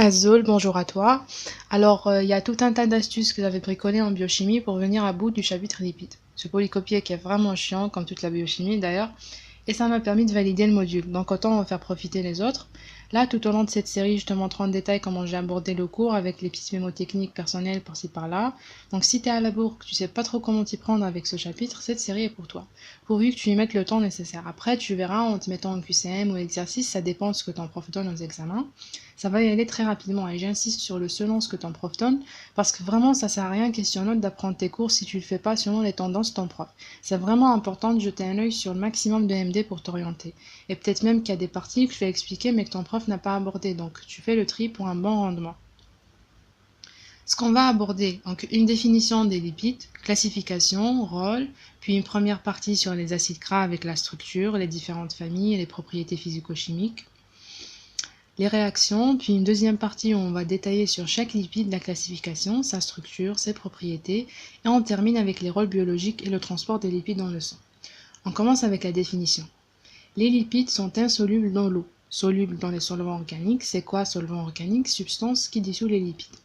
Azul, bonjour à toi. Alors, il y a tout un tas d'astuces que j'avais bricolées en biochimie pour venir à bout du chapitre lipides. Ce polycopier qui est vraiment chiant, comme toute la biochimie d'ailleurs, et ça m'a permis de valider le module, donc autant en faire profiter les autres. Là, tout au long de cette série, je te montre en détail comment j'ai abordé le cours avec les petites mémotechniques personnelles par-ci par-là. Donc si t'es à la bourre, que tu sais pas trop comment t'y prendre avec ce chapitre, cette série est pour toi. Pourvu que tu y mettes le temps nécessaire. Après, tu verras en te mettant en QCM ou exercice, ça dépend de ce que ton prof donne aux examens. Ça va y aller très rapidement et j'insiste sur le selon ce que ton prof donne parce que vraiment ça sert à rien question note d'apprendre tes cours si tu le fais pas selon les tendances de ton prof. C'est vraiment important de jeter un œil sur le maximum de MD pour t'orienter. Et peut-être même qu'il y a des parties que je vais expliquer mais que ton prof n'a pas abordé, donc tu fais le tri pour un bon rendement. Ce qu'on va aborder, donc une définition des lipides, classification, rôle, puis une première partie sur les acides gras avec la structure, les différentes familles et les propriétés physico-chimiques. Les réactions, puis une deuxième partie où on va détailler sur chaque lipide la classification, sa structure, ses propriétés, et on termine avec les rôles biologiques et le transport des lipides dans le sang. On commence avec la définition. Les lipides sont insolubles dans l'eau. Solubles dans les solvants organiques, c'est quoi solvant organique? Substance qui dissout les lipides.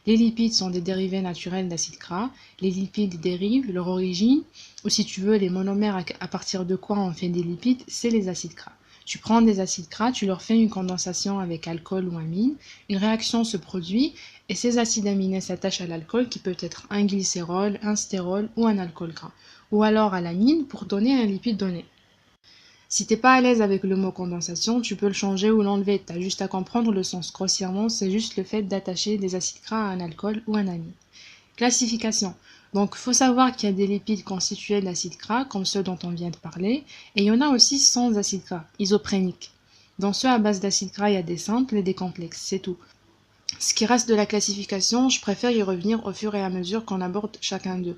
Les lipides sont des dérivés naturels d'acides gras. Les lipides dérivent leur origine, ou si tu veux, les monomères à partir de quoi on fait des lipides, c'est les acides gras. Tu prends des acides gras, tu leur fais une condensation avec alcool ou amine, une réaction se produit et ces acides aminés s'attachent à l'alcool qui peut être un glycérol, un stérol ou un alcool gras, ou alors à l'amine pour donner un lipide donné. Si t'es pas à l'aise avec le mot condensation, tu peux le changer ou l'enlever, t'as juste à comprendre le sens. Grossièrement, c'est juste le fait d'attacher des acides gras à un alcool ou un amine. Classification. Donc, faut savoir qu'il y a des lipides constitués d'acides gras, comme ceux dont on vient de parler, et il y en a aussi sans acides gras, isopréniques. Dans ceux à base d'acides gras, il y a des simples et des complexes, c'est tout. Ce qui reste de la classification, je préfère y revenir au fur et à mesure qu'on aborde chacun d'eux.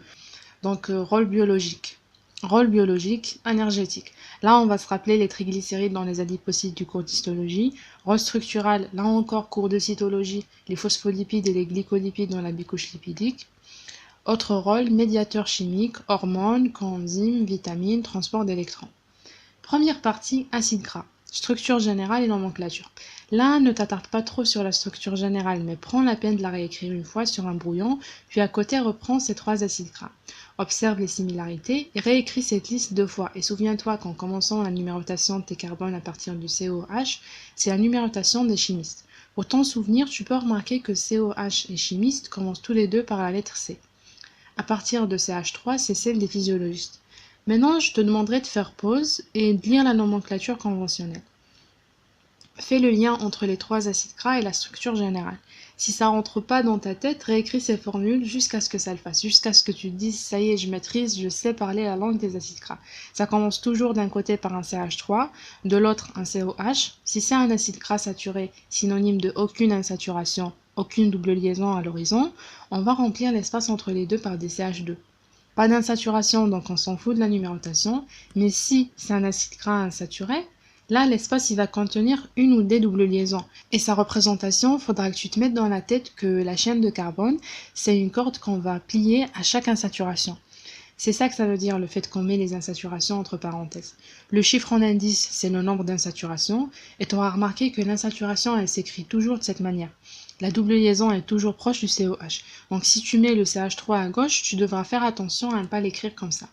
Donc, rôle biologique. Rôle biologique, énergétique. Là, on va se rappeler les triglycérides dans les adipocytes du cours d'histologie. Rôle structural, là encore, cours de cytologie, les phospholipides et les glycolipides dans la bicouche lipidique. Autre rôle, médiateur chimique, hormones, coenzymes, vitamines, transport d'électrons. Première partie, acides gras. Structure générale et nomenclature. Là, ne t'attarde pas trop sur la structure générale, mais prends la peine de la réécrire une fois sur un brouillon, puis à côté reprends ces 3 acides gras. Observe les similarités et réécris cette liste 2 fois. Et souviens-toi qu'en commençant la numérotation de tes carbones à partir du COH, c'est la numérotation des chimistes. Pour t'en souvenir, tu peux remarquer que COH et chimistes commencent tous les deux par la lettre C. À partir de CH3, c'est celle des physiologistes. Maintenant, je te demanderai de faire pause et de lire la nomenclature conventionnelle. Fais le lien entre les 3 acides gras et la structure générale. Si ça rentre pas dans ta tête, réécris ces formules jusqu'à ce que ça le fasse, jusqu'à ce que tu te dises ça y est, je maîtrise, je sais parler la langue des acides gras. Ça commence toujours d'un côté par un CH3, de l'autre un COH. Si c'est un acide gras saturé, synonyme de aucune insaturation, aucune double liaison à l'horizon, on va remplir l'espace entre les deux par des CH2. Pas d'insaturation, donc on s'en fout de la numérotation, mais si c'est un acide gras insaturé, là l'espace il va contenir une ou des doubles liaisons. Et sa représentation, faudra que tu te mettes dans la tête que la chaîne de carbone, c'est une corde qu'on va plier à chaque insaturation. C'est ça que ça veut dire, le fait qu'on met les insaturations entre parenthèses. Le chiffre en indice, c'est le nombre d'insaturations, et tu auras remarqué que l'insaturation, elle s'écrit toujours de cette manière. La double liaison est toujours proche du COH. Donc si tu mets le CH3 à gauche, tu devras faire attention à ne pas l'écrire comme ça.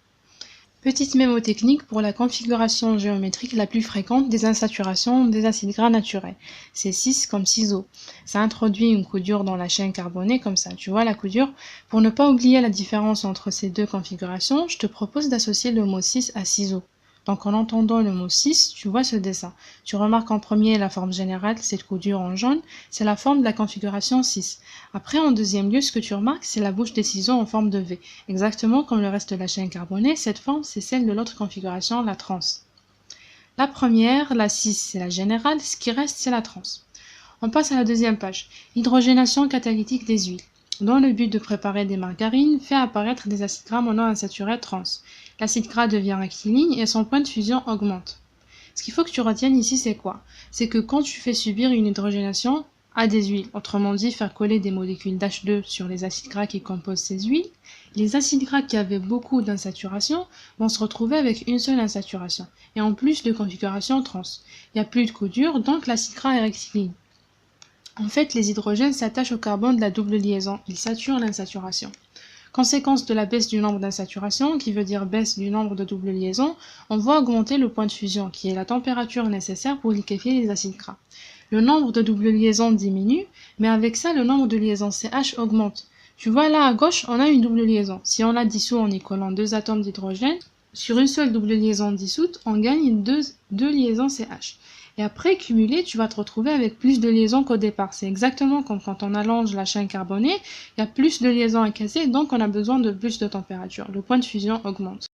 Petite mémotechnique pour la configuration géométrique la plus fréquente des insaturations des acides gras naturels. C'est 6 comme ciseaux. Ça introduit une coudure dans la chaîne carbonée comme ça. Tu vois la coudure? Pour ne pas oublier la différence entre ces deux configurations, je te propose d'associer le mot 6 à ciseaux. Donc en entendant le mot 6, tu vois ce dessin. Tu remarques en premier la forme générale, cette coudure en jaune, c'est la forme de la configuration 6. Après, en deuxième lieu, ce que tu remarques, c'est la bouche des ciseaux en forme de V. Exactement comme le reste de la chaîne carbonée, cette forme, c'est celle de l'autre configuration, la trans. La première, la 6, c'est la générale, ce qui reste, c'est la trans. On passe à la deuxième page. Hydrogénation catalytique des huiles. Dans le but de préparer des margarines, fais apparaître des acides gras monoinsaturés trans. L'acide gras devient rectiligne et son point de fusion augmente. Ce qu'il faut que tu retiennes ici, c'est quoi? C'est que quand tu fais subir une hydrogénation à des huiles, autrement dit faire coller des molécules d'H2 sur les acides gras qui composent ces huiles, les acides gras qui avaient beaucoup d'insaturation vont se retrouver avec une seule insaturation, et en plus de configuration trans. Il n'y a plus de coudure, donc l'acide gras est rectiligne. En fait, les hydrogènes s'attachent au carbone de la double liaison, ils saturent l'insaturation. Conséquence de la baisse du nombre d'insaturations, qui veut dire baisse du nombre de doubles liaisons, on voit augmenter le point de fusion, qui est la température nécessaire pour liquéfier les acides gras. Le nombre de doubles liaisons diminue, mais avec ça, le nombre de liaisons CH augmente. Tu vois là à gauche, on a une double liaison. Si on la dissout en y collant 2 atomes d'hydrogène, sur une seule double liaison dissoute, on gagne deux liaisons CH. Et après, cumulé, tu vas te retrouver avec plus de liaisons qu'au départ. C'est exactement comme quand on allonge la chaîne carbonée, il y a plus de liaisons à casser, donc on a besoin de plus de température. Le point de fusion augmente.